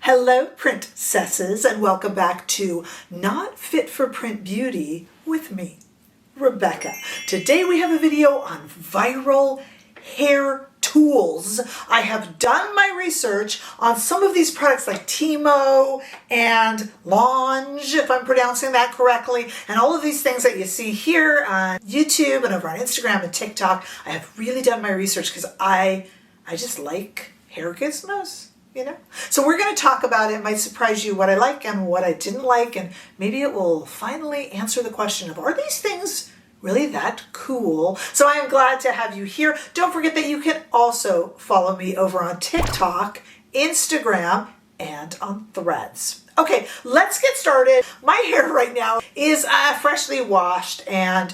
Hello, princesses, and welcome back to Not Fit for Print Beauty with me, Rebecca. Today we have a video on viral hair tools. I have done my research on some of these products like Tymo and Lange, if I'm pronouncing that correctly, and all of these things that you see here on YouTube and over on Instagram and TikTok. I have really done my research because I just like hair gizmos. You know? So we're going to talk about it. It might surprise you what I like and what I didn't like, and maybe it will finally answer the question of, are these things really that cool? So I am glad to have you here. Don't forget that you can also follow me over on TikTok, Instagram, and on Threads. Okay, let's get started. My hair right now is freshly washed and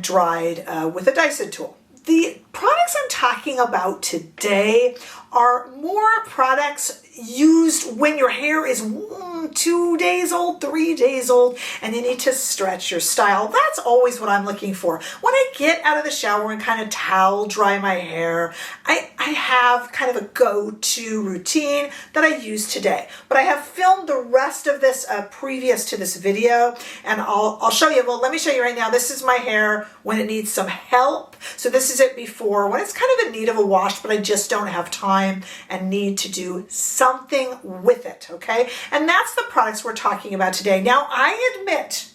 dried with a Dyson tool. The products I'm talking about today are more products used when your hair is 2 days old, 3 days old, and you need to stretch your style. That's always what I'm looking for. When I get out of the shower and kind of towel dry my hair, I have kind of a go-to routine that I use today. But I have filmed the rest of this previous to this video, and I'll show you. Well, let me show you right now. This is my hair when it needs some help. So this is it before, when it's kind of in need of a wash, but I just don't have time and need to do something with it, okay? And that's the products we're talking about today. Now, I admit,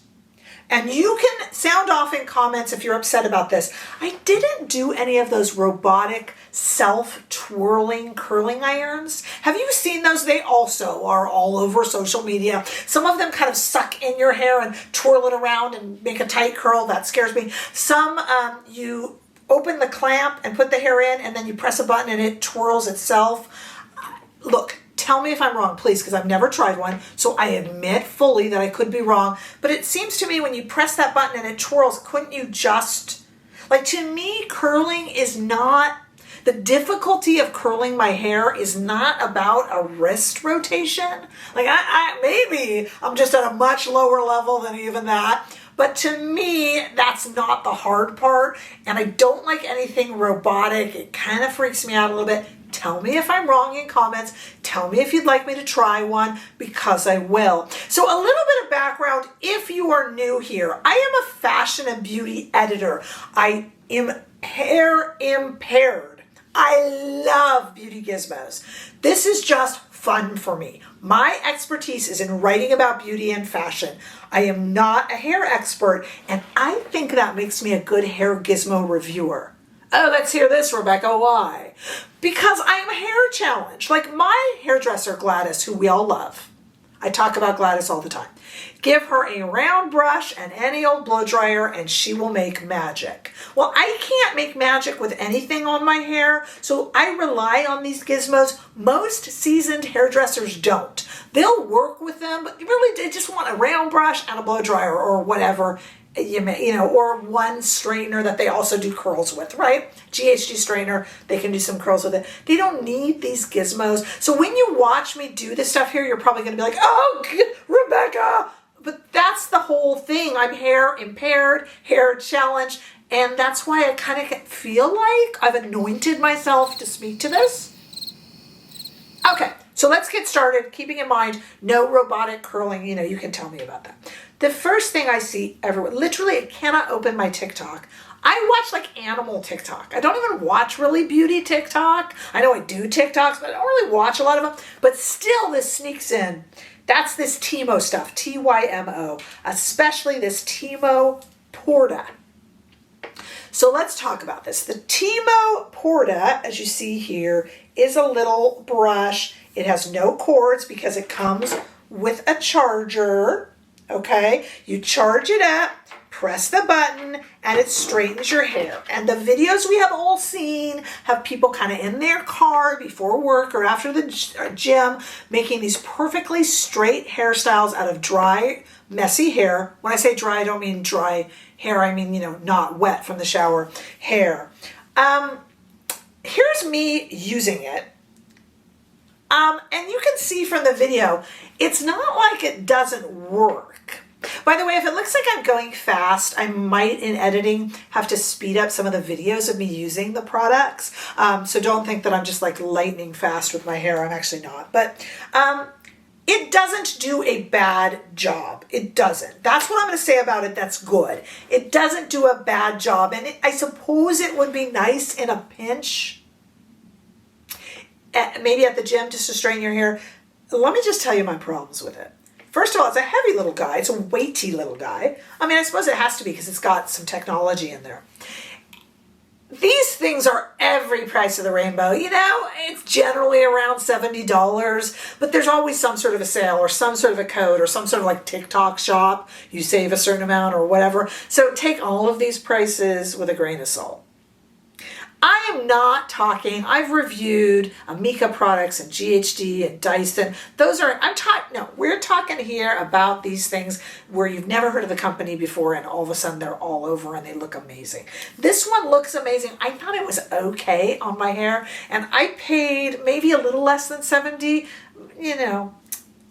and you can sound off in comments if you're upset about this, I didn't do any of those robotic self-twirling curling irons. Have you seen those? They also are all over social media. Some of them kind of suck in your hair and twirl it around and make a tight curl. That scares me. Some you open the clamp and put the hair in, and then you press a button and it twirls itself. Look, tell me if I'm wrong, please, because I've never tried one, so I admit fully that I could be wrong. But it seems to me when you press that button and it twirls, couldn't you just, like, to me, curling is not, the difficulty of curling my hair is not about a wrist rotation. Like, maybe I'm just at a much lower level than even that. But to me, that's not the hard part, and I don't like anything robotic. It kind of freaks me out a little bit. Tell me if I'm wrong in comments. Tell me if you'd like me to try one, because I will. So a little bit of background, if you are new here, I am a fashion and beauty editor. I am hair impaired. I love beauty gizmos. This is just fun for me. My expertise is in writing about beauty and fashion. I am not a hair expert, and I think that makes me a good hair gizmo reviewer. Oh, let's hear this, Rebecca. Why? Because I am hair challenged. Like my hairdresser, Gladys, who we all love. I talk about Gladys all the time. Give her a round brush and any old blow dryer and she will make magic. Well, I can't make magic with anything on my hair, so I rely on these gizmos. Most seasoned hairdressers don't. They'll work with them, but really they just want a round brush and a blow dryer or whatever, or one straightener that they also do curls with, right? Ghd straightener, they can do some curls with it. They don't need these gizmos. So when you watch me do this stuff here, you're probably gonna be like, oh, Rebecca, but that's the whole thing. I'm hair impaired, hair challenged, and that's why I kind of feel like I've anointed myself to speak to this. Okay, so let's get started, keeping in mind, no robotic curling, you can tell me about that. The first thing I see everywhere, literally I cannot open my TikTok. I watch like animal TikTok. I don't even watch really beauty TikTok. I know I do TikToks, but I don't really watch a lot of them. But still this sneaks in. That's this Tymo stuff, Tymo, especially this Tymo Porta. So let's talk about this. The Tymo Porta, as you see here, is a little brush. It has no cords because it comes with a charger. Okay, you charge it up, press the button, and it straightens your hair. And the videos we have all seen have people kind of in their car before work or after the gym making these perfectly straight hairstyles out of dry, messy hair. When I say dry, I don't mean dry hair. I mean, not wet from the shower hair. Here's me using it. And you can see from the video, it's not like it doesn't work. By the way, if it looks like I'm going fast, I might, in editing, have to speed up some of the videos of me using the products. So don't think that I'm just like lightning fast with my hair. I'm actually not. But It doesn't do a bad job. It doesn't. That's what I'm going to say about it. That's good. It doesn't do a bad job. And I suppose it would be nice in a pinch, maybe at the gym, just to straighten your hair. Let me just tell you my problems with it. First of all, it's a heavy little guy. It's a weighty little guy. I mean, I suppose it has to be because it's got some technology in there. These things are every price of the rainbow. You know, it's generally around $70, but there's always some sort of a sale or some sort of a code or some sort of like TikTok shop. You save a certain amount or whatever. So take all of these prices with a grain of salt. I am not talking, I've reviewed Amika products and GHD and Dyson. Those are, we're talking here about these things where you've never heard of the company before and all of a sudden they're all over and they look amazing. This one looks amazing. I thought it was okay on my hair and I paid maybe a little less than 70, you know.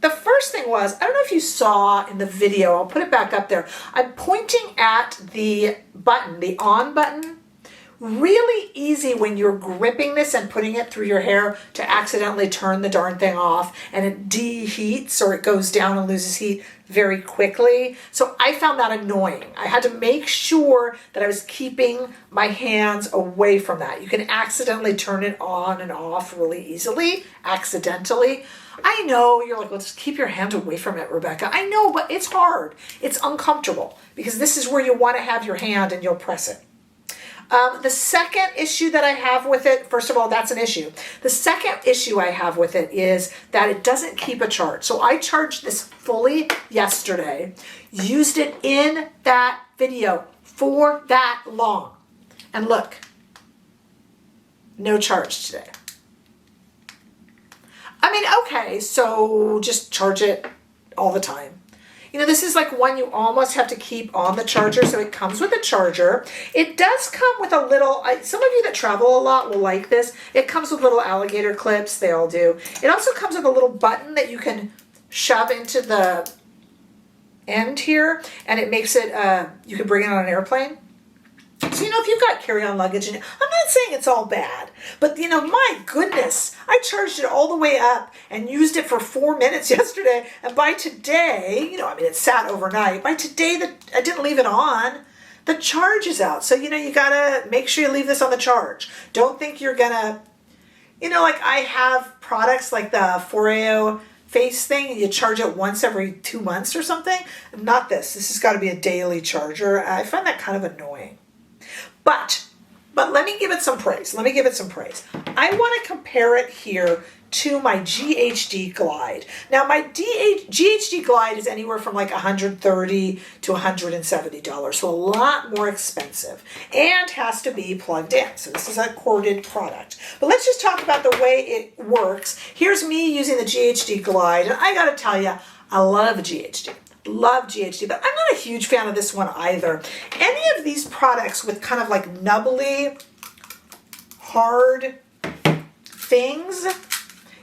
The first thing was, I don't know if you saw in the video, I'll put it back up there. I'm pointing at the button, the on button. Really easy when you're gripping this and putting it through your hair to accidentally turn the darn thing off and it deheats or it goes down and loses heat very quickly. So I found that annoying. I had to make sure that I was keeping my hands away from that. You can accidentally turn it on and off really easily, accidentally. I know you're like, well, just keep your hand away from it, Rebecca. I know, but it's hard. It's uncomfortable because this is where you want to have your hand and you'll press it. The second issue that I have with it, first of all, that's an issue. The second issue I have with it is that it doesn't keep a charge. So I charged this fully yesterday, used it in that video for that long. And look, no charge today. I mean, okay, so just charge it all the time. You know, this is like one you almost have to keep on the charger, so it comes with a charger. It does come with a little, some of you that travel a lot will like this. It comes with little alligator clips, they all do. It also comes with a little button that you can shove into the end here, and it makes it, you can bring it on an airplane. So, you know, if you've got carry-on luggage, and I'm not saying it's all bad, but, you know, my goodness, I charged it all the way up and used it for 4 minutes yesterday, and by today, you know, I mean, it sat overnight. By today, I didn't leave it on. The charge is out. So, you know, you got to make sure you leave this on the charge. Don't think you're going to, you know, like I have products like the Voyeur face thing, and you charge it once every 2 months or something. Not this. This has got to be a daily charger. I find that kind of annoying. But let me give it some praise. Let me give it some praise. I want to compare it here to my Ghd Glide. Now my Ghd Glide is anywhere from like $130 to $170, so a lot more expensive and has to be plugged in. So this is a corded product. But let's just talk about the way it works. Here's me using the Ghd Glide, and I gotta tell you, I love Ghd. Love Ghd, but I'm not a huge fan of this one either. Any of these products with kind of like nubbly, hard things,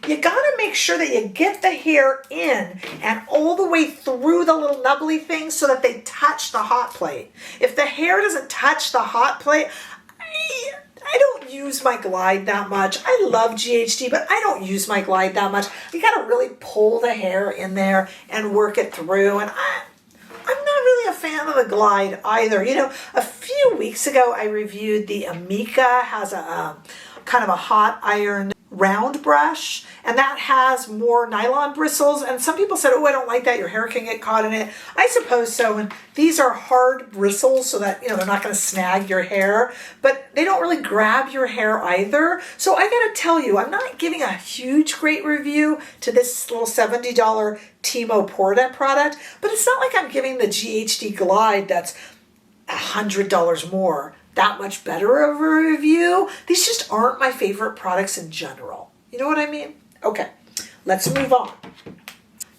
you gotta make sure that you get the hair in and all the way through the little nubbly things so that they touch the hot plate. If the hair doesn't touch the hot plate, I don't use my Glide that much. I love Ghd, but I don't use my Glide that much. You got to really pull the hair in there and work it through. And I'm not really a fan of the Glide either. You know, a few weeks ago, I reviewed the Amika, has a kind of a hot iron round brush, and that has more nylon bristles, and some people said, oh, I don't like that, your hair can get caught in it. I suppose so, and these are hard bristles so that, you know, they're not going to snag your hair, but they don't really grab your hair either. So I gotta tell you, I'm not giving a huge great review to this little $70 Tymo Porta product, but it's not like I'm giving the Ghd Glide that's $100 more that much better of a review. These just aren't my favorite products in general. You know what I mean? Okay, let's move on.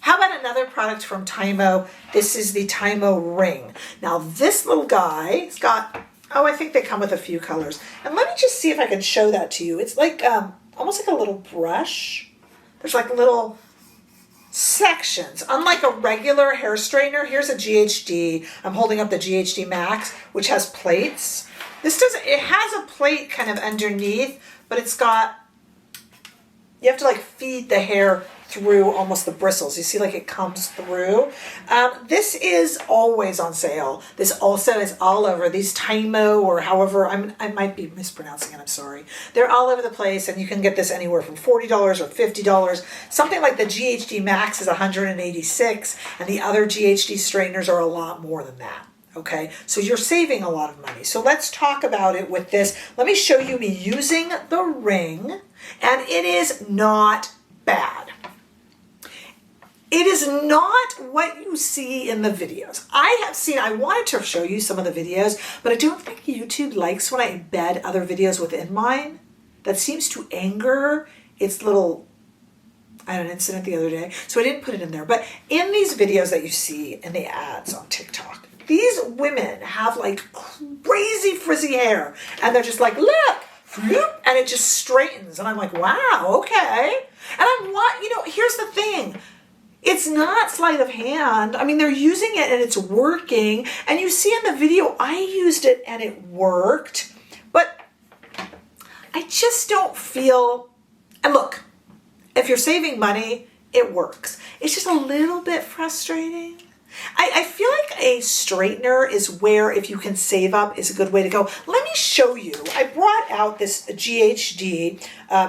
How about another product from Tymo? This is the Tymo Ring. Now this little guy has got, oh, I think they come with a few colors. And let me just see if I can show that to you. It's like almost like a little brush. There's like little sections. Unlike a regular hair straightener, here's a Ghd. I'm holding up the Ghd Max, which has plates. This doesn't, it has a plate kind of underneath, but it's got, you have to like feed the hair through almost the bristles. You see like it comes through. This is always on sale. This also is all over. These Tymo or however, I might be mispronouncing it, I'm sorry. They're all over the place and you can get this anywhere from $40 or $50. Something like the GHD Max is $186 and the other GHD straighteners are a lot more than that. Okay, so you're saving a lot of money. So let's talk about it with this. Let me show you me using the ring, and it is not bad. It is not what you see in the videos. I wanted to show you some of the videos, but I don't think YouTube likes when I embed other videos within mine. That seems to anger its little, I had an incident the other day, so I didn't put it in there. But in these videos that you see in the ads on TikTok, these women have like crazy frizzy hair and they're just like, look, and it just straightens. And I'm like, wow, okay. And here's the thing. It's not sleight of hand. I mean, they're using it and it's working. And you see in the video, I used it and it worked. But I just don't feel, and look, if you're saving money, it works. It's just a little bit frustrating. I feel like a straightener is where if you can save up is a good way to go. Let me show you. I brought out this GHD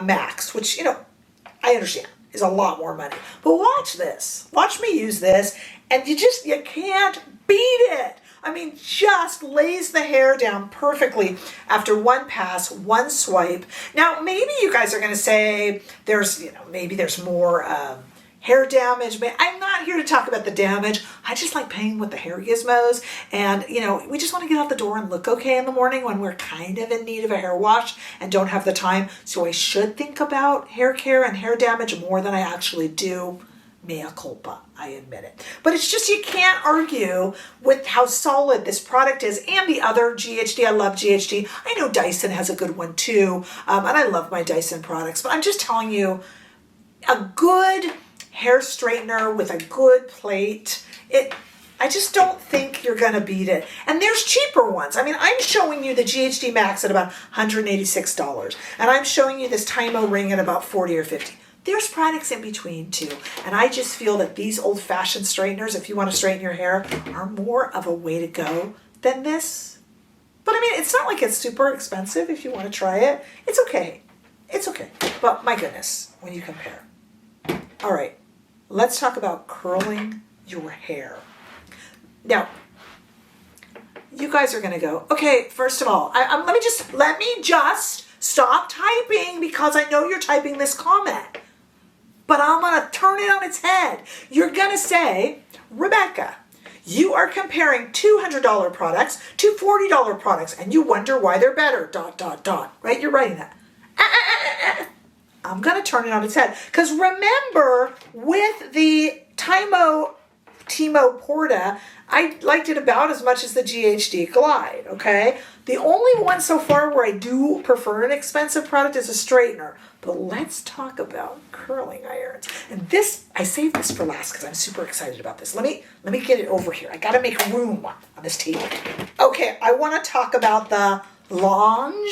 Max, which, I understand is a lot more money. But watch this. Watch me use this and you can't beat it. I mean, just lays the hair down perfectly after one pass, one swipe. Now, maybe you guys are going to say maybe there's more hair damage. But I'm not here to talk about the damage. I just like playing with the hair gizmos. And, we just want to get out the door and look okay in the morning when we're kind of in need of a hair wash and don't have the time. So I should think about hair care and hair damage more than I actually do. Mea culpa, I admit it. But it's just, you can't argue with how solid this product is and the other GHD. I love GHD. I know Dyson has a good one too. And I love my Dyson products. But I'm just telling you, a good hair straightener with a good plate, I just don't think you're going to beat it. And there's cheaper ones. I mean, I'm showing you the GHD Max at about $186. And I'm showing you this Tymo Ring at about $40 or $50. There's products in between too. And I just feel that these old-fashioned straighteners, if you want to straighten your hair, are more of a way to go than this. But I mean, it's not like it's super expensive if you want to try it. It's okay. It's okay. But my goodness, when you compare. All right, let's talk about curling your hair. Now, you guys are going to go, okay, first of all, let me just stop typing because I know you're typing this comment. But I'm going to turn it on its head. You're going to say, Rebecca, you are comparing $200 products to $40 products, and you wonder why they're better, ... Right? You're writing that. I'm going to turn it on its head. Because remember, with the Tymo Porta, I liked it about as much as the Ghd Glide, okay? The only one so far where I do prefer an expensive product is a straightener. But let's talk about curling irons. And this, I saved this for last because I'm super excited about this. Let me get it over here. I got to make room on this table. Okay, I want to talk about the Lange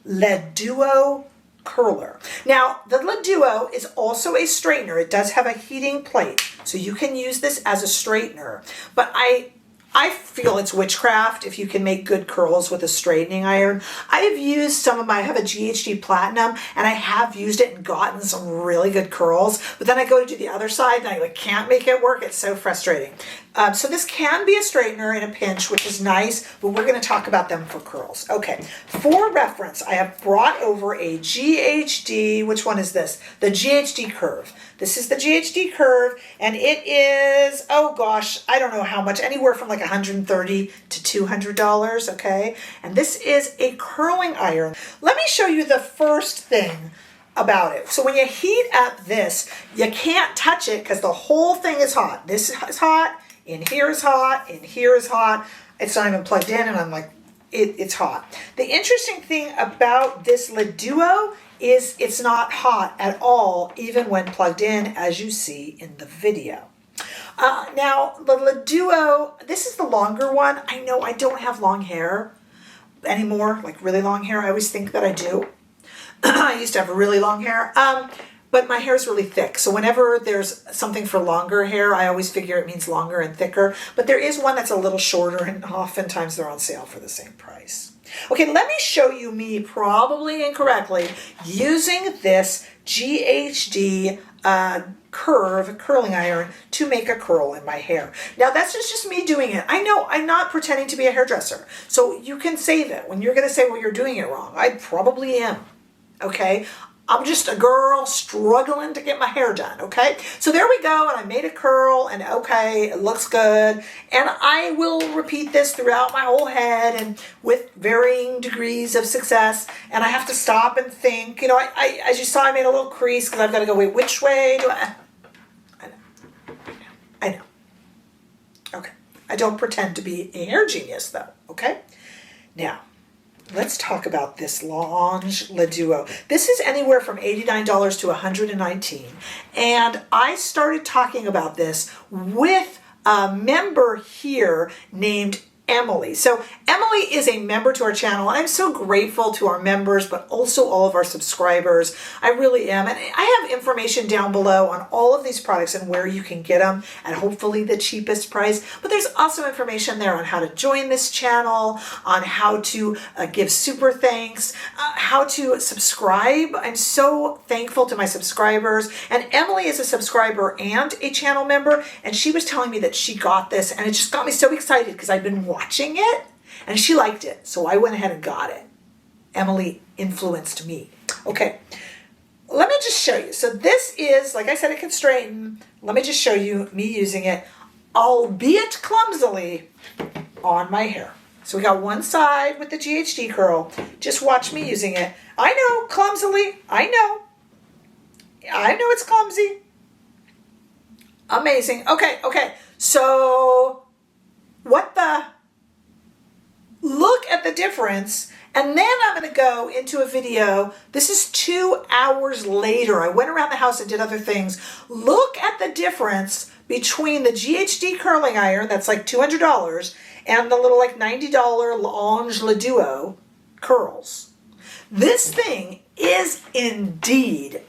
Le Duo Curler. Now, the Le Duo is also a straightener. It does have a heating plate, so you can use this as a straightener. But I feel it's witchcraft if you can make good curls with a straightening iron. I've used I have a GHD Platinum, and I have used it and gotten some really good curls, but then I go to do the other side and I can't make it work. It's so frustrating. So this can be a straightener in a pinch, which is nice, but we're going to talk about them for curls. Okay, for reference, I have brought over a GHD, which one is this? The GHD Curve. This is the GHD Curve, and it is, oh gosh, I don't know how much, anywhere from like $130 to $200, okay? And this is a curling iron. Let me show you the first thing about it. So when you heat up this, you can't touch it because the whole thing is hot. This is hot, in here is hot, in here is hot. It's not even plugged in, and I'm like, it's hot. The interesting thing about this Le Duo is it's not hot at all, even when plugged in, as you see in the video. Now, the Le Duo, this is the longer one. I know I don't have long hair anymore, like really long hair. I always think that I do. I used to have really long hair. But but my hair is really thick. So whenever there's something for longer hair, I always figure it means longer and thicker. But there is one that's a little shorter, and oftentimes they're on sale for the same price. Okay, let me show you me, probably incorrectly, using this Ghd curling iron to make a curl in my hair. Now that's just me doing it. I know I'm not pretending to be a hairdresser, so you can save it. When you're going to say, well, you're doing it wrong, I probably am. Okay, I'm just a girl struggling to get my hair done, okay? So there we go, and I made a curl, and okay, it looks good. And I will repeat this throughout my whole head and with varying degrees of success. And I have to stop and think. You know, I as you saw, I made a little crease because I've got to go, wait, which way do I know. Okay, I don't pretend to be a hair genius though, okay? Now, let's talk about this Lange Duo. This is anywhere from $89 to $119. And I started talking about this with a member here named Emily. So Emily is a member to our channel, and I'm so grateful to our members, but also all of our subscribers. I really am. And I have information down below on all of these products and where you can get them at hopefully the cheapest price. But there's also information there on how to join this channel, on how to give super thanks, how to subscribe. I'm so thankful to my subscribers. And Emily is a subscriber and a channel member, and she was telling me that she got this, and it just got me so excited because I've been watching it and she liked it, so I went ahead and got it. Emily influenced me. Okay, let me just show you. So this is, like I said, it can straighten. Let me just show you me using it, albeit clumsily, on my hair. So we got one side with the Ghd curl. Just watch me using it. I know, clumsily. I know it's clumsy. Amazing. Okay. So what the? Look at the difference. And then I'm going to go into a video. This is 2 hours later. I went around the house and did other things. Look at the difference between the Ghd curling iron, that's like $200, and the little like $90 Lange Duo curls. This thing is indeed,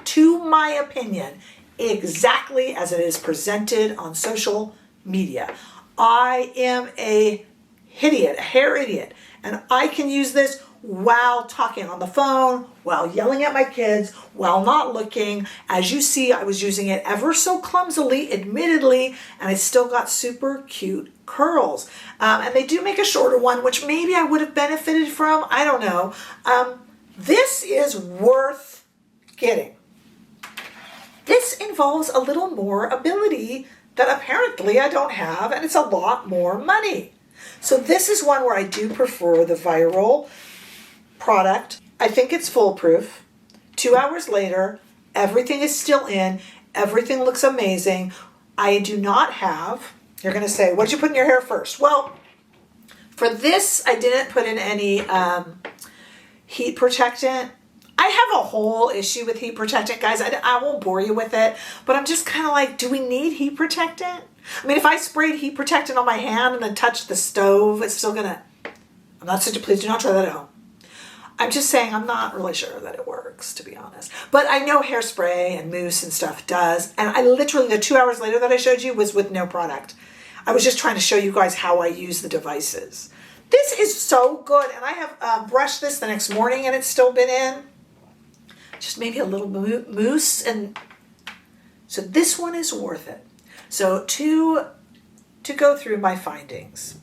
to my opinion, exactly as it is presented on social media. I am a hair idiot, and I can use this while talking on the phone, while yelling at my kids, while not looking. As you see, I was using it ever so clumsily, admittedly, and I still got super cute curls. And they do make a shorter one, which maybe I would have benefited from. I don't know. This is worth getting. This involves a little more ability that apparently I don't have, and it's a lot more money. So this is one where I do prefer the viral product. I think it's foolproof. 2 hours later, everything is still in. Everything looks amazing. I do not have, you're going to say, what did you put in your hair first? Well, for this, I didn't put in any heat protectant. I have a whole issue with heat protectant, guys. I won't bore you with it, but I'm just kind of like, do we need heat protectant? I mean, if I sprayed heat protectant on my hand and then touched the stove, it's still gonna, I'm not saying, please do not try that at home. I'm just saying I'm not really sure that it works, to be honest. But I know hairspray and mousse and stuff does. And I literally, the 2 hours later that I showed you was with no product. I was just trying to show you guys how I use the devices. This is so good. And I have brushed this the next morning and it's still been in. Just maybe a little mousse. And so this one is worth it. So to go through my findings,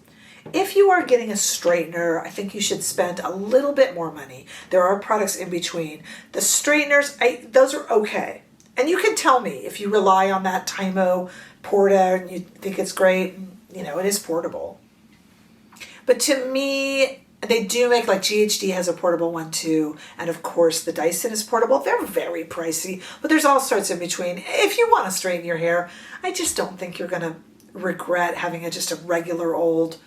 if you are getting a straightener, I think you should spend a little bit more money. There are products in between. The straighteners, those are okay. And you can tell me if you rely on that Tymo Porta and you think it's great. You know, it is portable. But to me, they do make, like Ghd has a portable one too. And of course the Dyson is portable. They're very pricey, but there's all sorts in between. If you want to straighten your hair, I just don't think you're going to regret having just a regular old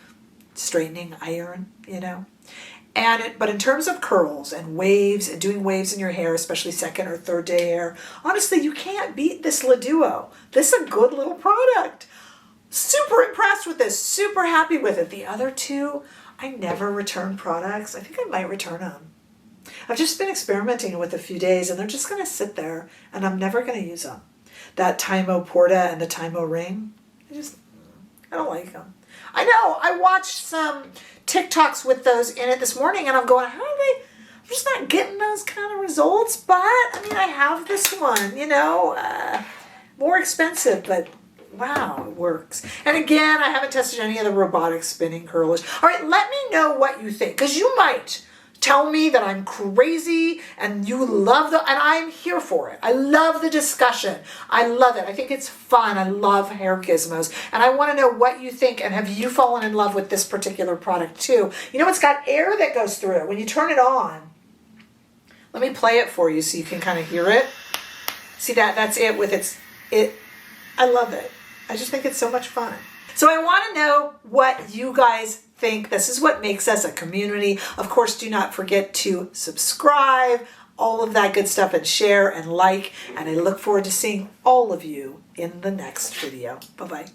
straightening iron, you know. But in terms of curls and waves and doing waves in your hair, especially second or third day hair, honestly, you can't beat this Duo. This is a good little product. Super impressed with this, super happy with it. The other two, I never return products. I think I might return them. I've just been experimenting with a few days and they're just going to sit there and I'm never going to use them. That Tymo Porta and the Tymo Ring, I don't like them. I know, I watched some TikToks with those in it this morning and I'm going, how do they, I'm just not getting those kind of results, but I mean, I have this one, you know, more expensive, but wow, it works. And again, I haven't tested any of the robotic spinning curlers. All right, let me know what you think, because you might tell me that I'm crazy and you love and I'm here for it. I love the discussion. I love it. I think it's fun. I love hair gizmos. And I want to know what you think, and have you fallen in love with this particular product too? You know, it's got air that goes through it when you turn it on. Let me play it for you so you can kind of hear it. See that's it with I love it. I just think it's so much fun. So I want to know what you guys think. This is what makes us a community. Of course, do not forget to subscribe, all of that good stuff, and share and like. And I look forward to seeing all of you in the next video. Bye-bye.